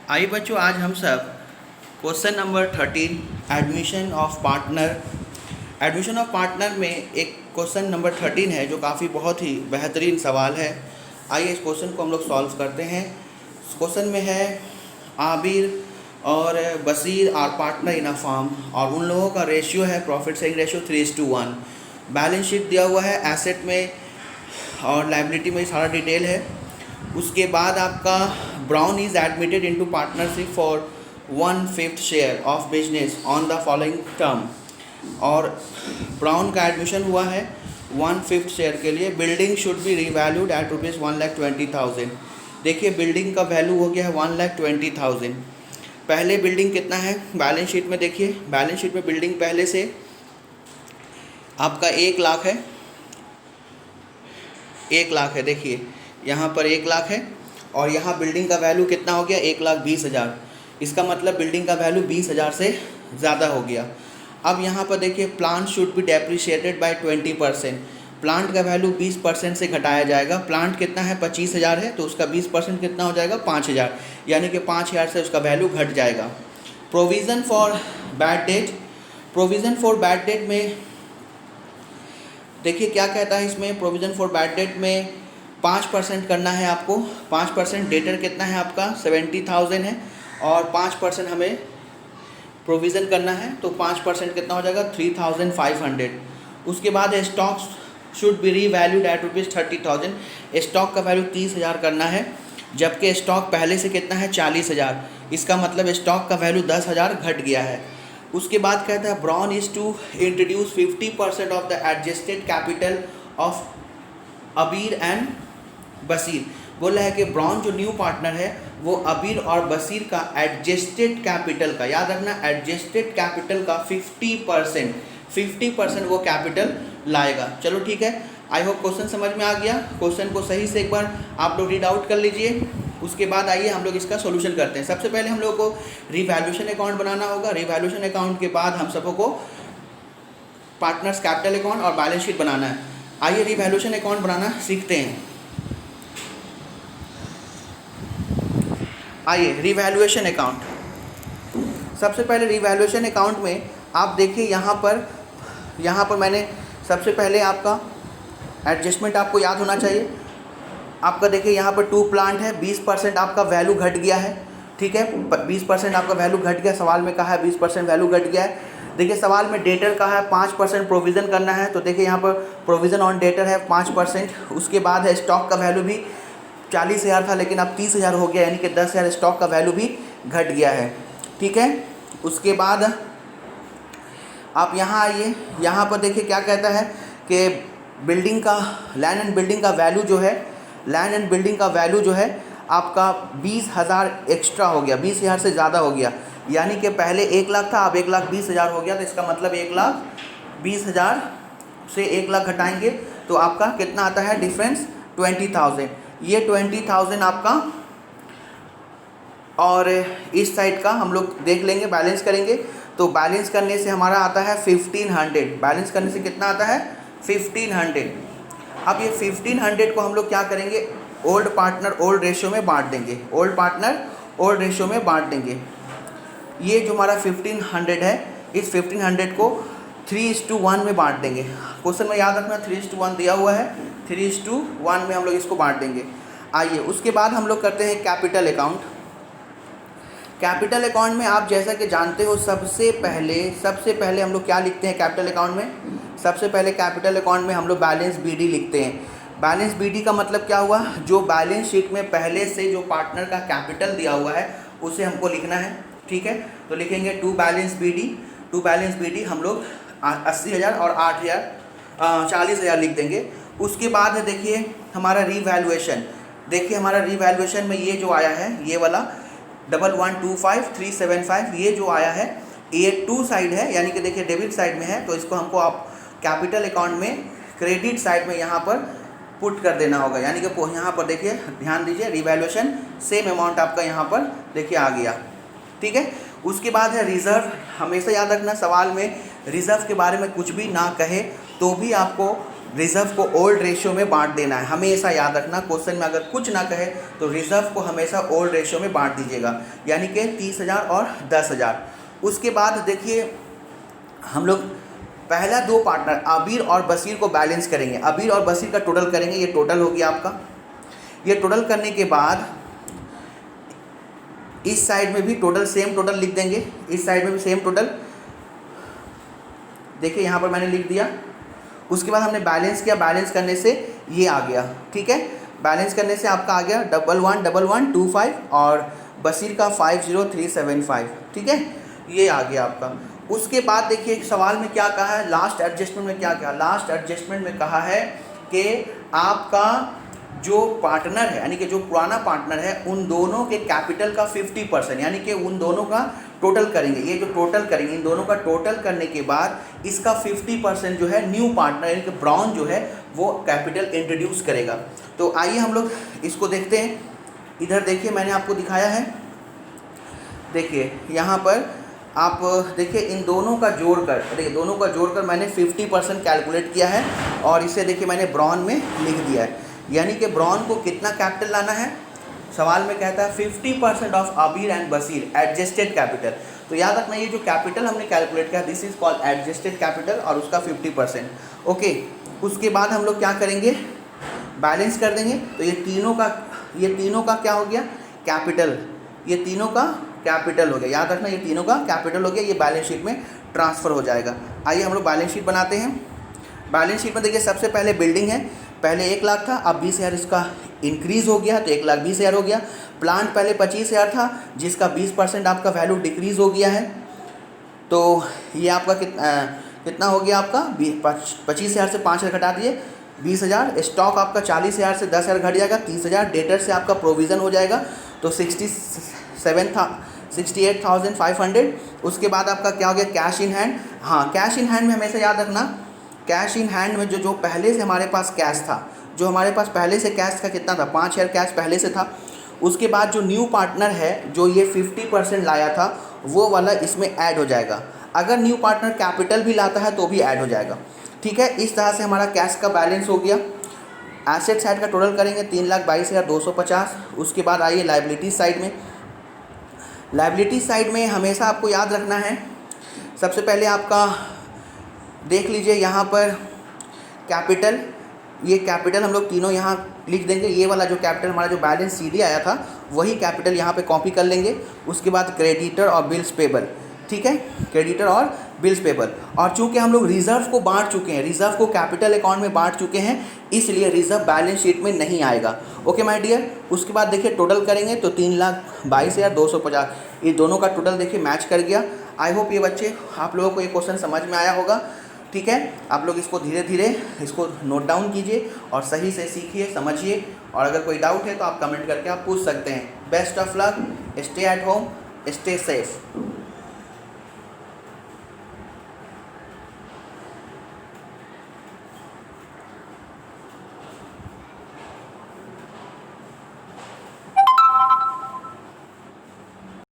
आइए बच्चों, आज हम सब question number 13 admission of partner में एक क्वेश्चन नंबर 13 है जो काफ़ी बहुत ही बेहतरीन सवाल है। आइए इस क्वेश्चन को हम लोग सॉल्व करते हैं। क्वेश्चन में है आबिर और Bashir are partner in a firm और उन लोगों का रेशियो है profit sharing ratio 3:1। Balance sheet दिया हुआ है, एसेट में और लायबिलिटी में सारा डिटेल है। उसके बाद आपका Brown is admitted into partnership for 1/5 share of business on the following term. और ब्राउन का एडमिशन हुआ है 1/5 शेयर के लिए। Building should be revalued at ₹1,20,000। देखिए बिल्डिंग का वैल्यू हो गया है 1,20,000। पहले बिल्डिंग कितना है बैलेंस शीट में, देखिए बैलेंस शीट में बिल्डिंग पहले से आपका 1 लाख है, 1 लाख है। देखिए यहाँ पर 1 लाख है और यहाँ बिल्डिंग का वैल्यू कितना हो गया 1,20,000। इसका मतलब बिल्डिंग का वैल्यू 20,000 से ज़्यादा हो गया। अब यहाँ पर देखिए plant should be depreciated by 20%। Plant का वैल्यू 20% से घटाया जाएगा। प्लांट कितना है 25,000 है, तो उसका 20% कितना हो जाएगा 5,000, यानी कि 5,000 से उसका वैल्यू घट जाएगा। Provision for bad debt, provision for bad debt में देखिए क्या कहता है इसमें। प्रोविज़न फॉर बैड डेट में 5% करना है आपको। 5% डेटर कितना है आपका 70,000 है और 5% हमें प्रोविज़न करना है, तो 5% कितना हो जाएगा 3,500। उसके बाद stock should be revalued at ₹30,000। Stock का वैल्यू 30,000 करना है, जबकि स्टॉक पहले से कितना है 40,000। इसका मतलब स्टॉक का वैल्यू 10,000 घट गया है। उसके बाद कहता है Brown is to introduce 50% of the adjusted capital of Abir and Bashir. बोला है कि ब्राउन जो न्यू पार्टनर है वो अबीर और बशीर का एडजस्टेड कैपिटल का, याद रखना एडजस्टेड कैपिटल का 50% वो कैपिटल लाएगा। चलो ठीक है, आई होप क्वेश्चन समझ में आ गया। क्वेश्चन को सही से एक बार आप लोग रीड आउट कर लीजिए। उसके बाद आइए हम लोग इसका सोल्यूशन करते हैं। सबसे पहले हम लोग को रिवैल्यूएशन अकाउंट बनाना होगा। रिवैल्यूएशन अकाउंट के बाद हम सबको पार्टनर्स कैपिटल अकाउंट और बैलेंस शीट बनाना है। आइए रिवैल्यूएशन अकाउंट बनाना सीखते हैं। आइए रिवैल्यूएशन अकाउंट, सबसे पहले रिवैल्यूएशन अकाउंट में आप देखिए यहाँ पर मैंने सबसे पहले आपका एडजस्टमेंट आपको याद होना चाहिए। आपका देखिए यहाँ पर 2 प्लांट है, 20% आपका वैल्यू घट गया है। ठीक है, 20% आपका वैल्यू घट गया। सवाल में कहा है 20% वैल्यू घट गया है। देखिए सवाल में डेटर का है 5% प्रोविज़न करना है, तो देखिए यहाँ पर प्रोविज़न ऑन डेटर है 5%। उसके बाद है स्टॉक का वैल्यू भी 40,000 था लेकिन अब 30,000 हो गया, यानी कि 10,000 स्टॉक का वैल्यू भी घट गया है। ठीक है, उसके बाद आप यहाँ आइए। यहाँ पर देखिए क्या कहता है कि बिल्डिंग का लैंड एंड बिल्डिंग का वैल्यू जो है, लैंड एंड बिल्डिंग का वैल्यू जो है आपका 20,000 एक्स्ट्रा हो गया, 20,000 से ज़्यादा हो गया। यानी कि पहले 1 लाख था, अब 1,20,000 हो गया। तो इसका मतलब 1,20,000 से 1 लाख घटाएंगे तो आपका कितना आता है डिफरेंस 20,000। ये 20,000 आपका, और इस साइड का हम लोग देख लेंगे, बैलेंस करेंगे। तो बैलेंस करने से हमारा आता है 1,500। बैलेंस करने से कितना आता है 1,500। अब ये 1,500 को हम लोग क्या करेंगे, ओल्ड पार्टनर ओल्ड रेशियो में बांट देंगे। ओल्ड पार्टनर ओल्ड रेशियो में बांट देंगे। ये जो हमारा 1,500 है, इस 1,500 को 3:1 में बांट देंगे। क्वेश्चन में याद रखना 3:1 दिया हुआ है, 3:1 में हम लोग इसको बांट देंगे। आइए उसके बाद हम लोग करते हैं कैपिटल अकाउंट। कैपिटल अकाउंट में आप जैसा कि जानते हो सबसे पहले हम लोग क्या लिखते हैं कैपिटल अकाउंट में। सबसे पहले कैपिटल अकाउंट में हम लोग बैलेंस BD लिखते हैं। बैलेंस BD का मतलब क्या हुआ, जो बैलेंस शीट में पहले से जो पार्टनर का कैपिटल दिया हुआ है उसे हमको लिखना है। ठीक है, तो लिखेंगे टू बैलेंस BD हम लोग 80,000 और 8,000 40,000 लिख देंगे। उसके बाद है देखिए हमारा रिवैल्यूएशन। देखिए हमारा रिवैल्यूएशन में ये जो आया है, ये वाला 1125,375 ये जो आया है, ये 2 साइड है, यानी कि देखिए डेबिट साइड में है, तो इसको हमको आप कैपिटल अकाउंट में क्रेडिट साइड में यहाँ पर पुट कर देना होगा। यानी कि यहाँ पर देखिए ध्यान दीजिए रिवैल्यूएशन सेम अमाउंट आपका यहाँ पर देखिए आ गया। ठीक है, उसके बाद है रिज़र्व। हमेशा याद रखना सवाल में रिज़र्व के बारे में कुछ भी ना कहे तो भी आपको रिज़र्व को ओल्ड रेशियो में बांट देना है, हमेशा याद रखना। क्वेश्चन में अगर कुछ ना कहे तो रिज़र्व को हमेशा ओल्ड रेशियो में बांट दीजिएगा, यानी कि 30,000 और 10,000। उसके बाद देखिए हम लोग पहला दो पार्टनर आबिर और बशीर को बैलेंस करेंगे। आबिर और बशीर का टोटल करेंगे, ये टोटल हो गया आपका। ये टोटल करने के बाद इस साइड में भी टोटल सेम टोटल लिख देंगे, इस साइड में भी सेम टोटल। देखिए यहाँ पर मैंने लिख दिया। उसके बाद हमने बैलेंस किया, बैलेंस करने से ये आ गया, ठीक है। बैलेंस करने से आपका आ गया 111125 और बशीर का 50375, ठीक है, ये आ गया आपका। उसके बाद देखिए सवाल में क्या कहा है, लास्ट एडजस्टमेंट में क्या कहा, लास्ट एडजस्टमेंट में कहा है कि आपका जो पार्टनर है, यानी कि जो पुराना पार्टनर है, उन दोनों के कैपिटल का 50%, यानी कि उन दोनों का टोटल करेंगे। ये जो टोटल करेंगे, इन दोनों का टोटल करने के बाद इसका 50% जो है न्यू पार्टनर यानी कि ब्राउन जो है वो कैपिटल इंट्रोड्यूस करेगा। तो आइए हम लोग इसको देखते हैं। इधर देखिए मैंने आपको दिखाया है, देखिए यहाँ पर आप देखिए इन दोनों का जोड़कर, देखिए दोनों का जोड़कर मैंने 50% कैलकुलेट किया है और इसे देखिए मैंने ब्राउन में लिख दिया है। यानी कि ब्राउन को कितना कैपिटल लाना है, सवाल में कहता है 50% of Abir and Bashir adjusted capital. तो याद रखना ये जो कैपिटल हमने कैलकुलेट किया this is called adjusted capital और उसका 50%, ओके। उसके बाद हम लोग क्या करेंगे, बैलेंस कर देंगे। तो ये तीनों का क्या हो गया, कैपिटल, ये तीनों का कैपिटल हो गया। याद रखना ये तीनों का कैपिटल हो गया, ये बैलेंस शीट में ट्रांसफ़र हो जाएगा। आइए हम लोग बैलेंस शीट बनाते हैं। बैलेंस शीट में देखिए सबसे पहले बिल्डिंग है, पहले 1 लाख था, अब 20,000 इसका इंक्रीज़ हो गया तो 1,20,000 हो गया। प्लांट पहले 25,000 था जिसका 20% आपका वैल्यू डिक्रीज़ हो गया है, तो ये आपका कितना हो गया आपका 25,000 से 5,000 घटा दिए 20,000। स्टॉक आपका 40,000 से 10,000 घट जाएगा 30,000। डेटर से आपका प्रोविज़न हो जाएगा तो 68,500। उसके बाद आपका क्या हो गया, कैश इन हैंड। हाँ, कैश इन हैंड में हमेशा याद रखना, कैश इन हैंड में जो पहले से हमारे पास कैश था, जो हमारे पास पहले से कैश का कितना था 5,000 कैश पहले से था। उसके बाद जो न्यू पार्टनर है जो ये 50% लाया था वो वाला इसमें ऐड हो जाएगा। अगर न्यू पार्टनर कैपिटल भी लाता है तो भी ऐड हो जाएगा, ठीक है। इस तरह से हमारा कैश का बैलेंस हो गया। एसेट साइड का टोटल करेंगे 3,22,250। उसके बाद आइए लायबिलिटी साइड में। लायबिलिटी साइड में हमेशा आपको याद रखना है, सबसे पहले आपका देख लीजिए यहाँ पर कैपिटल, ये कैपिटल हम लोग तीनों यहाँ लिख देंगे। ये वाला जो कैपिटल हमारा जो बैलेंस सीधे आया था वही कैपिटल यहाँ पे कॉपी कर लेंगे। उसके बाद क्रेडिटर और बिल्स पेबल, ठीक है, क्रेडिटर और बिल्स पेबल। और चूंकि हम लोग रिज़र्व को बांट चुके हैं, रिज़र्व को कैपिटल अकाउंट में बांट चुके हैं, इसलिए रिज़र्व बैलेंस शीट में नहीं आएगा, ओके माय डियर। उसके बाद देखिए टोटल करेंगे तो 3,22,250, ये दोनों का टोटल देखिए मैच कर गया। आई होप ये बच्चे आप लोगों को ये क्वेश्चन समझ में आया होगा, ठीक है। आप लोग इसको धीरे धीरे इसको नोट डाउन कीजिए और सही से सीखिए, समझिए, और अगर कोई डाउट है तो आप कमेंट करके आप पूछ सकते हैं। Best of luck, stay at home, stay safe.